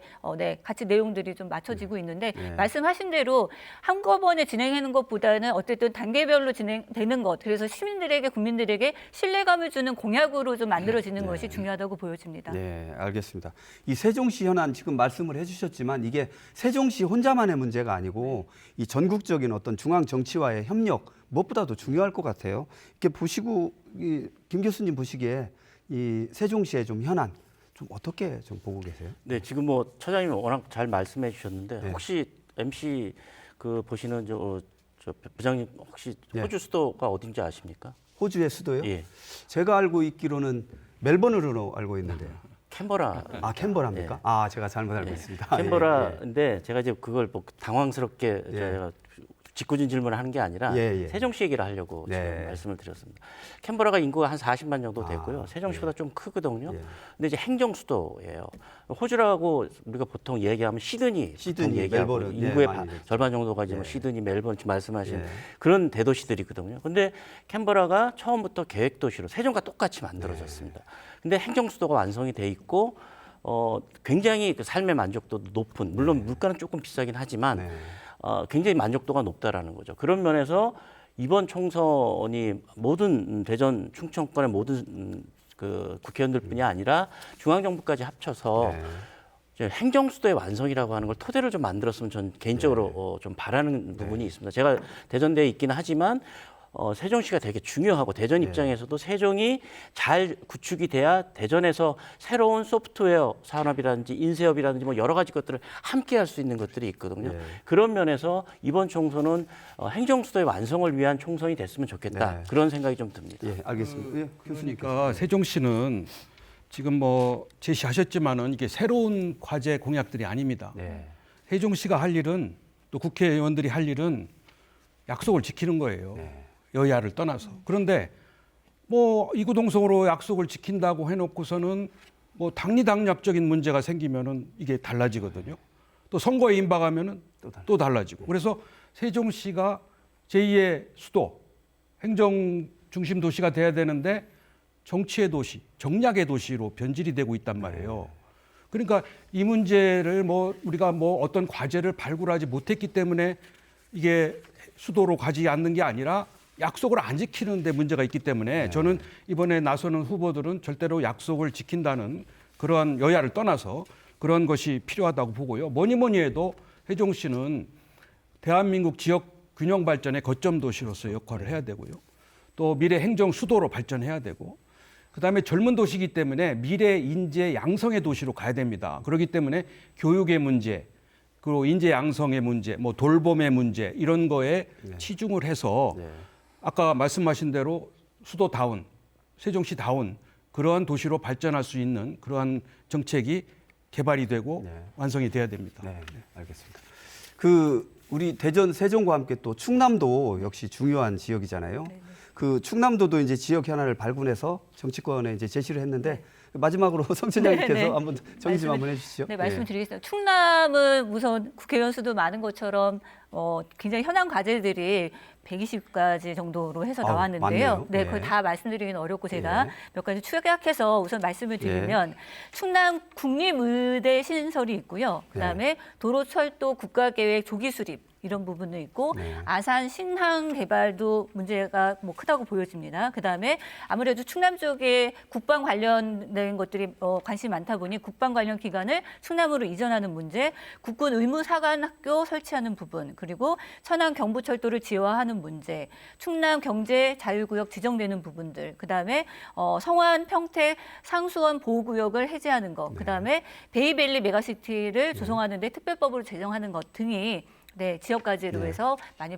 같이 내용들이 좀 맞춰지고 있는데 말씀하신 대로 한꺼번에 진행하는 것보다는 어쨌든 단계별로 진행되는 것, 그래서 시민들에게 국민들에게 신뢰감을 주는 공약으로 좀 만들어지는 것이 중요하다고 보여집니다. 네, 알겠습니다. 이 세종시 현안 지금 말씀을 해주셨지만 이게 세종시 혼자만의 문제가 아니고 이 전국적인 어떤 중앙 정치와의 협력 무엇보다도 중요할 것 같아요. 이렇게 보시고 김 교수님 보시기에 이 세종시의 좀 현안 좀 어떻게 좀 보고 계세요? 네, 지금 뭐 처장님 워낙 잘 말씀해 주셨는데 혹시 MC 보시는 저 부장님 혹시 호주 수도가 어딘지 아십니까? 호주의 수도요? 예. 제가 알고 있기로는 멜번으로 알고 있는데요. 캔버라. 아, 캔버라입니까? 예. 아, 제가 잘못 알고 있습니다. 캔버라인데 제가 이제 그걸 뭐 당황스럽게 제가 짓궂은 질문을 하는 게 아니라 세종시 얘기를 하려고 지금 말씀을 드렸습니다. 캔버라가 인구가 한 40만 정도 되고요. 세종시보다 좀 크거든요. 근데 이제 행정 수도예요. 호주라고 우리가 보통 얘기하면 시드니 보통 얘기하고 멜버른, 인구의 절반 정도가 이제 뭐 시드니, 멜버른 지금 말씀하신 그런 대도시들이거든요. 근데 캔버라가 처음부터 계획 도시로 세종과 똑같이 만들어졌습니다. 근데 행정 수도가 완성이 돼 있고 굉장히 그 삶의 만족도도 높은, 물론 물가는 조금 비싸긴 하지만 굉장히 만족도가 높다라는 거죠. 그런 면에서 이번 총선이 모든 대전 충청권의 모든 그 국회의원들뿐이 아니라 중앙정부까지 합쳐서 이제 행정수도의 완성이라고 하는 걸 토대를 좀 만들었으면 전 개인적으로 좀 바라는 부분이 있습니다. 제가 대전대에 있기는 하지만 세종시가 되게 중요하고 대전 입장에서도 세종이 잘 구축이 돼야 대전에서 새로운 소프트웨어 산업이라든지 인쇄업이라든지 뭐 여러 가지 것들을 함께 할 수 있는 것들이 있거든요. 그런 면에서 이번 총선은 행정수도의 완성을 위한 총선이 됐으면 좋겠다. 그런 생각이 좀 듭니다. 예, 알겠습니다. 예, 교수님. 그러니까 세종시는 지금 뭐 제시하셨지만은 이게 새로운 과제 공약들이 아닙니다. 네. 세종시가 할 일은 또 국회의원들이 할 일은 약속을 지키는 거예요. 네. 여야를 떠나서. 그런데 뭐 이구동성으로 약속을 지킨다고 해놓고서는 뭐 당리당략적인 문제가 생기면은 이게 달라지거든요. 또 선거에 임박하면은 또 달라지고. 그래서 세종시가 제2의 수도, 행정 중심 도시가 돼야 되는데 정치의 도시, 정략의 도시로 변질이 되고 있단 말이에요. 그러니까 이 문제를 뭐 우리가 뭐 어떤 과제를 발굴하지 못했기 때문에 이게 수도로 가지 않는 게 아니라 약속을 안 지키는 데 문제가 있기 때문에 저는 이번에 나서는 후보들은 절대로 약속을 지킨다는 그러한 여야를 떠나서 그런 것이 필요하다고 보고요. 뭐니 해도 세종시는 대한민국 지역 균형 발전의 거점 도시로서 역할을 해야 되고요. 또 미래 행정 수도로 발전해야 되고 그다음에 젊은 도시이기 때문에 미래 인재 양성의 도시로 가야 됩니다. 그렇기 때문에 교육의 문제, 그리고 인재 양성의 문제, 뭐 돌봄의 문제 이런 거에 치중을 해서 아까 말씀하신 대로 수도다운, 세종시다운 그러한 도시로 발전할 수 있는 그러한 정책이 개발이 되고 완성이 돼야 됩니다. 네, 알겠습니다. 우리 대전 세종과 함께 또 충남도 역시 중요한 지역이잖아요. 그 충남도도 이제 지역 현안을 발굴해서 정치권에 이제 제시를 했는데 마지막으로 성천장님께서 한번 정리 좀 한번 해주시죠. 네, 말씀드리겠습니다. 충남은 우선 국회의원 수도 많은 것처럼 굉장히 현안 과제들이 120가지 정도로 해서 나왔는데요. 많네요. 네, 그걸 다 말씀드리기는 어렵고 제가 몇 가지 추격해서 우선 말씀을 드리면 충남 국립의대 신설이 있고요. 그다음에 도로, 철도, 국가계획 조기 수립 이런 부분도 있고 아산 신항 개발도 문제가 뭐 크다고 보여집니다. 그다음에 아무래도 충남 쪽에 국방 관련된 것들이 관심이 많다 보니 국방 관련 기관을 충남으로 이전하는 문제, 국군 의무사관학교 설치하는 부분, 그리고 천안 경부철도를 지화하는 문제, 충남 경제 자유구역 지정되는 부분들, 그다음에 성완, 평택, 상수원 보호구역을 해제하는 것, 그다음에 베이밸리 메가시티를 조성하는 데 특별법으로 제정하는 것 등이 지역까지로 해서 많이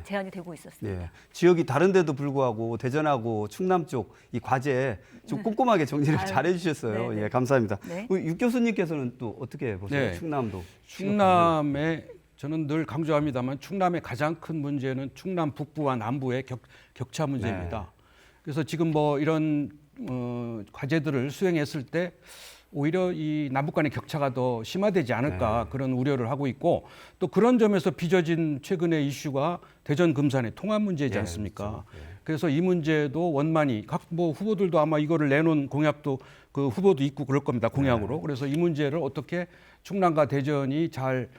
제안이 되고 있었습니다. 네, 지역이 다른데도 불구하고 대전하고 충남 쪽 이 과제 좀 꼼꼼하게 정리를 잘 해주셨어요. 네네. 예, 감사합니다. 네. 우리 육 교수님께서는 또 어떻게 보세요? 네. 충남도. 충남의 저는 늘 강조합니다만 충남의 가장 큰 문제는 충남 북부와 남부의 격차 문제입니다. 그래서 지금 뭐 이런 과제들을 수행했을 때 오히려 이 남북 간의 격차가 더 심화되지 않을까 그런 우려를 하고 있고 또 그런 점에서 빚어진 최근의 이슈가 대전 금산의 통합 문제이지 않습니까? 그래서 이 문제도 원만히 각 뭐 후보들도 아마 이거를 내놓은 공약도 그 후보도 있고 그럴 겁니다. 공약으로. 그래서 이 문제를 어떻게 충남과 대전이 잘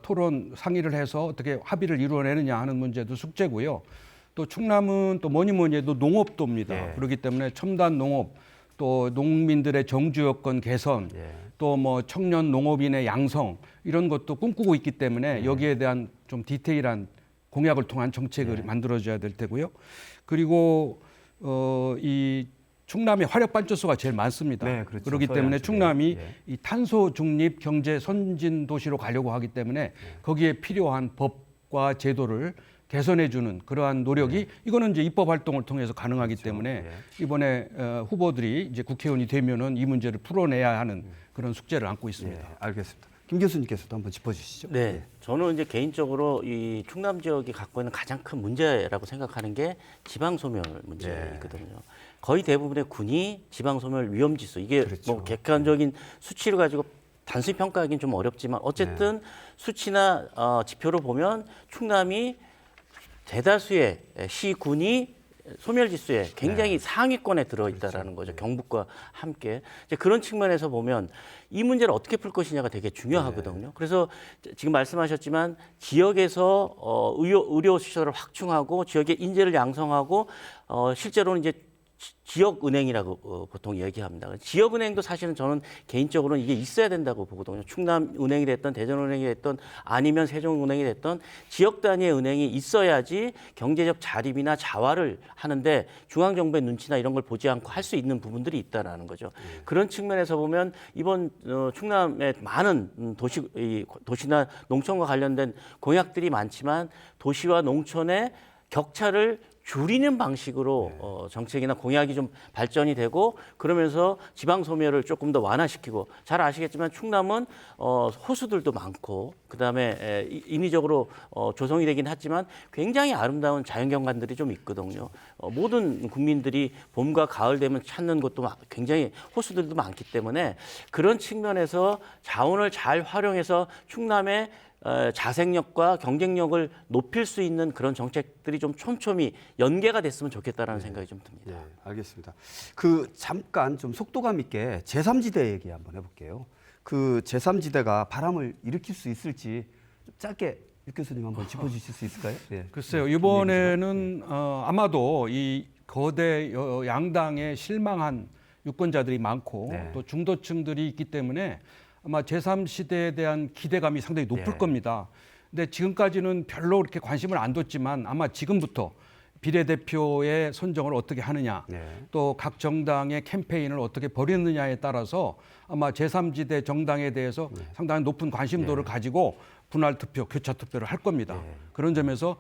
토론 상의를 해서 어떻게 합의를 이루어내느냐 하는 문제도 숙제고요. 또 충남은 또 뭐니 해도 농업도입니다. 그렇기 때문에 첨단 농업 또 농민들의 정주 여건 개선, 또 뭐 청년 농업인의 양성 이런 것도 꿈꾸고 있기 때문에 여기에 대한 좀 디테일한 공약을 통한 정책을 만들어줘야 될 테고요. 그리고 이 충남의 화력 발전소가 제일 많습니다. 네, 그렇죠. 그렇기 때문에 충남이 이 탄소 중립 경제 선진 도시로 가려고 하기 때문에 거기에 필요한 법과 제도를 개선해주는 그러한 노력이 이거는 이제 입법 활동을 통해서 가능하기 때문에 이번에 후보들이 이제 국회의원이 되면은 이 문제를 풀어내야 하는 그런 숙제를 안고 있습니다. 알겠습니다. 김 교수님께서도 한번 짚어주시죠. 네, 저는 이제 개인적으로 이 충남 지역이 갖고 있는 가장 큰 문제라고 생각하는 게 지방 소멸 문제거든요. 거의 대부분의 군이 지방 소멸 위험 지수 이게 뭐 객관적인 수치를 가지고 단순히 평가하기는 좀 어렵지만 어쨌든 수치나 지표를 보면 충남이 대다수의 시군이 소멸지수에 굉장히 상위권에 들어있다라는 거죠. 경북과 함께. 이제 그런 측면에서 보면 이 문제를 어떻게 풀 것이냐가 되게 중요하거든요. 그래서 지금 말씀하셨지만 지역에서 의료 시설을 확충하고 지역의 인재를 양성하고 실제로는 이제 지역은행이라고 보통 얘기합니다. 지역은행도 사실은 저는 개인적으로는 이게 있어야 된다고 보거든요. 충남은행이 됐던 대전은행이 됐던 아니면 세종은행이 됐던 지역 단위의 은행이 있어야지 경제적 자립이나 자활을 하는데 중앙정부의 눈치나 이런 걸 보지 않고 할 수 있는 부분들이 있다라는 거죠. 그런 측면에서 보면 이번 충남의 많은 도시나 농촌과 관련된 공약들이 많지만 도시와 농촌의 격차를 줄이는 방식으로 정책이나 공약이 좀 발전이 되고 그러면서 지방 소멸을 조금 더 완화시키고 잘 아시겠지만 충남은 호수들도 많고 그다음에 인위적으로 조성이 되긴 하지만 굉장히 아름다운 자연경관들이 좀 있거든요. 모든 국민들이 봄과 가을 되면 찾는 곳도 굉장히 호수들도 많기 때문에 그런 측면에서 자원을 잘 활용해서 충남의 자생력과 경쟁력을 높일 수 있는 그런 정책들이 좀 촘촘히 연계가 됐으면 좋겠다라는 생각이 좀 듭니다. 네, 알겠습니다. 잠깐 좀 속도감 있게 제3지대 얘기 한번 해볼게요. 제3지대가 바람을 일으킬 수 있을지 좀 짧게 유 교수님 한번 짚어주실 수 있을까요? 네. 글쎄요. 이번에는 아마도 이 거대 양당에 실망한 유권자들이 많고 네. 또 중도층들이 있기 때문에 아마 제3시대에 대한 기대감이 상당히 높을 네. 겁니다. 근데 지금까지는 별로 그렇게 관심을 안 뒀지만 아마 지금부터 비례대표의 선정을 어떻게 하느냐, 네. 또 각 정당의 캠페인을 어떻게 벌이느냐에 따라서 아마 제3지대 정당에 대해서 상당히 높은 관심도를 가지고 분할 투표, 교차 투표를 할 겁니다. 그런 점에서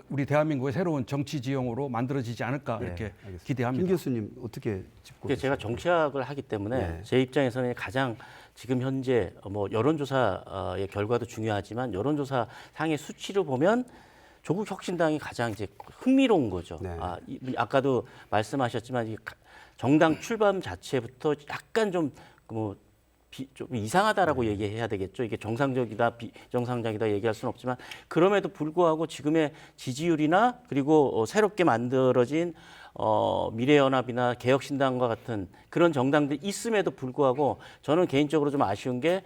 우리 대한민국의 새로운 정치 지형으로 만들어지지 않을까 이렇게 알겠습니다. 기대합니다. 김 교수님 어떻게 짚고 그러니까 제가 정치학을 하기 때문에 네. 제 입장에서는 가장 지금 현재 여론조사의 결과도 중요하지만 여론조사 상의 수치를 보면 조국 혁신당이 가장 이제 흥미로운 거죠. 네. 아까도 말씀하셨지만 이 정당 출범 자체부터 약간 좀 이상하다라고 얘기해야 되겠죠. 이게 정상적이다, 비정상적이다 얘기할 수는 없지만 그럼에도 불구하고 지금의 지지율이나 그리고 새롭게 만들어진 미래연합이나 개혁신당과 같은 그런 정당들이 있음에도 불구하고 저는 개인적으로 좀 아쉬운 게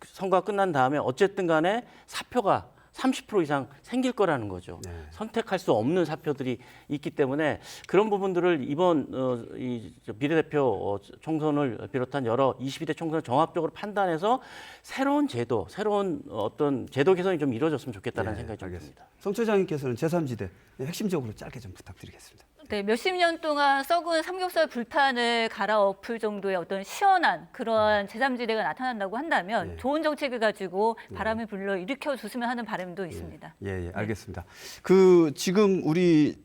선거가 끝난 다음에 어쨌든 간에 사표가 30% 이상 생길 거라는 거죠. 네. 선택할 수 없는 사표들이 있기 때문에 그런 부분들을 이번 이 비례대표 총선을 비롯한 여러 22대 총선을 종합적으로 판단해서 새로운 제도, 새로운 어떤 제도 개선이 좀 이루어졌으면 좋겠다는 생각이 좀 듭니다. 성 처장님께서는 제3지대 핵심적으로 짧게 좀 부탁드리겠습니다. 네, 몇십 년 동안 썩은 삼겹살 불판을 갈아엎을 정도의 어떤 시원한 그러한 제3지대가 나타난다고 한다면 예. 좋은 정책을 가지고 바람을 불러 일으켜 줬으면 하는 바람도 있습니다. 예, 알겠습니다. 지금 우리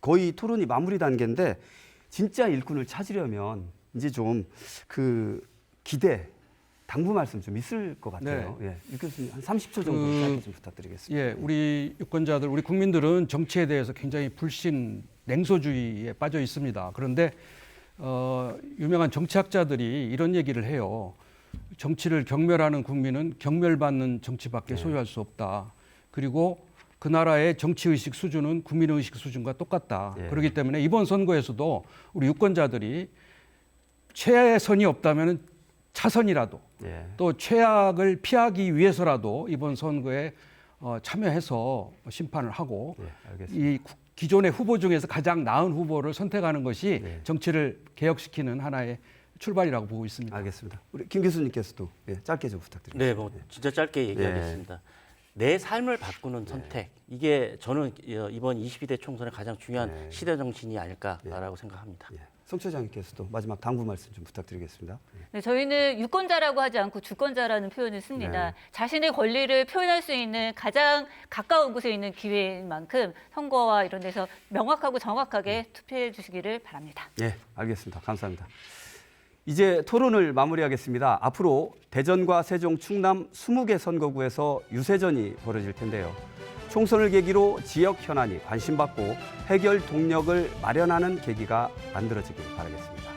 거의 토론이 마무리 단계인데 진짜 일꾼을 찾으려면 이제 좀 기대, 당부 말씀 좀 있을 것 같아요. 예, 유 교수님 한 30초 정도 짧게 좀 부탁드리겠습니다. 예, 우리 유권자들, 우리 국민들은 정치에 대해서 굉장히 불신, 냉소주의에 빠져 있습니다. 그런데 유명한 정치학자들이 이런 얘기를 해요. 정치를 경멸하는 국민은 경멸받는 정치밖에 소유할 수 없다. 그리고 그 나라의 정치의식 수준은 국민의식 수준과 똑같다. 예. 그렇기 때문에 이번 선거에서도 우리 유권자들이 최선이 없다면 차선이라도 예. 또 최악을 피하기 위해서라도 이번 선거에 참여해서 심판을 하고 예, 알겠습니다. 이 기존의 후보 중에서 가장 나은 후보를 선택하는 것이 정치를 개혁시키는 하나의 출발이라고 보고 있습니다. 알겠습니다. 우리 김 교수님께서도 짧게 좀 부탁드립니다. 네, 진짜 짧게 얘기하겠습니다. 내 삶을 바꾸는 선택. 이게 저는 이번 22대 총선의 가장 중요한 시대 정신이 아닐까라고 생각합니다. 예. 성 처장님께서도 마지막 당부 말씀 좀 부탁드리겠습니다. 네, 저희는 유권자라고 하지 않고 주권자라는 표현을 씁니다. 네. 자신의 권리를 표현할 수 있는 가장 가까운 곳에 있는 기회인 만큼 선거와 이런 데서 명확하고 정확하게 투표해 주시기를 바랍니다. 예, 알겠습니다. 감사합니다. 이제 토론을 마무리하겠습니다. 앞으로 대전과 세종, 충남 20개 선거구에서 유세전이 벌어질 텐데요. 총선을 계기로 지역 현안이 관심받고 해결 동력을 마련하는 계기가 만들어지길 바라겠습니다.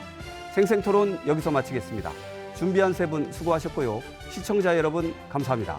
생생토론 여기서 마치겠습니다. 준비한 세 분 수고하셨고요. 시청자 여러분 감사합니다.